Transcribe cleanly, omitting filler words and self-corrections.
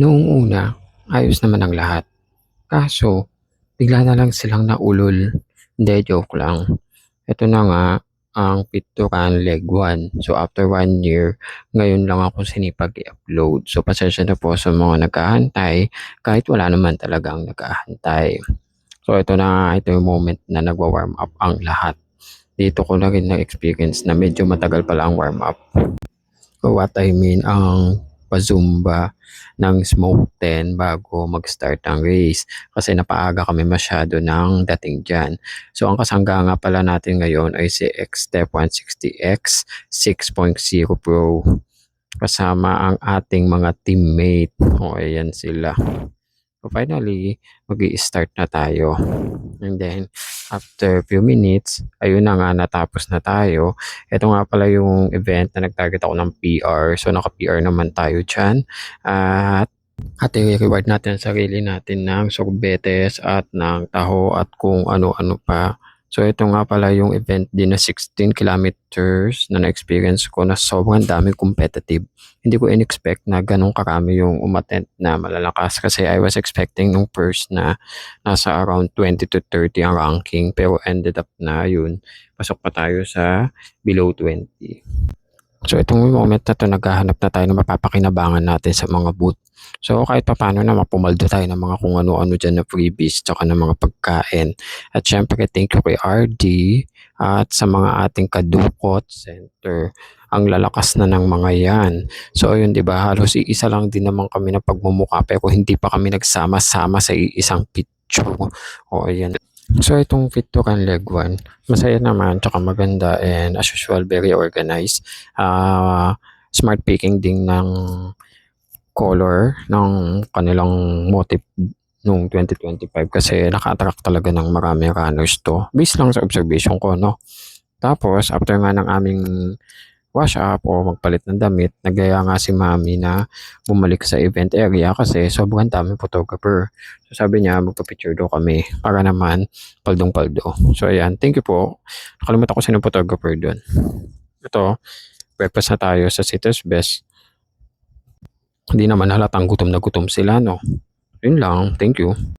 Noong una, ayos naman ang lahat. Kaso, bigla na lang silang naulol. Hindi, joke lang. Ito na nga, ang Pictoran Leg 1. So, after 1 year, ngayon lang ako sinipag i-upload. So, pasensya na po sa mga nag-aantay, kahit wala naman talagang nag-aantay. So, ito na nga, ito yung moment na nagwa-warm up ang lahat. Dito ko na rin na-experience na medyo matagal pala ang warm up. So what I mean, ang pa-zumba ng Smoke 10 bago mag-start ang race kasi napaaga kami masyado ng dating dyan. So ang kasangga nga pala natin ngayon ay si X-Step 160X 6.0 Pro kasama ang ating mga teammate. O ayan sila. So finally, mag-i-start na tayo. And then, after few minutes, ayun na nga, natapos na tayo. Ito nga pala yung event na nag-target ako ng PR. So, naka-PR naman tayo dyan. At i-reward natin ang sarili natin ng sorbetes at ng taho at kung ano-ano pa. So, ito nga pala yung event din na 16 kilometers na na-experience ko na sobrang daming competitive. Hindi ko in-expect na ganun karami yung umattend na malalakas kasi I was expecting nung first na nasa around 20 to 30 ang ranking pero ended up na yun. Pasok pa tayo sa below 20. So itong moment na to naghahanap na tayo ng mapapakinabangan natin sa mga booth. So kahit pa paano na mapumaldo tayo ng mga kung ano-ano dyan na freebies tsaka ng mga pagkain. At syempre thank you kay RD at sa mga ating kadukot center. Ang lalakas na ng mga yan. So yun 'di ba halos iisa lang din naman kami na pagmumukha pero hindi pa kami nagsama-sama sa iisang picture. O ayan. So itong Pictoran Leg 1, masaya naman tsaka maganda and as usual very organized. Smart picking din ng color ng kanilang motif nung 2025 kasi naka-attract talaga ng maraming runners to. Based lang sa observation ko, no? Tapos, after nga ng aming wash up o magpalit ng damit, nagaya nga si mami na bumalik sa event area kasi sobrang daming photographer. So sabi niya, magpa-picture daw kami para naman paldong-paldo. So ayan, thank you po. Nakalimutan ko sino photographer doon. Ito, breakfast na tayo sa Sitters Best. Hindi naman halatang gutom na gutom sila, no? Yun lang, thank you.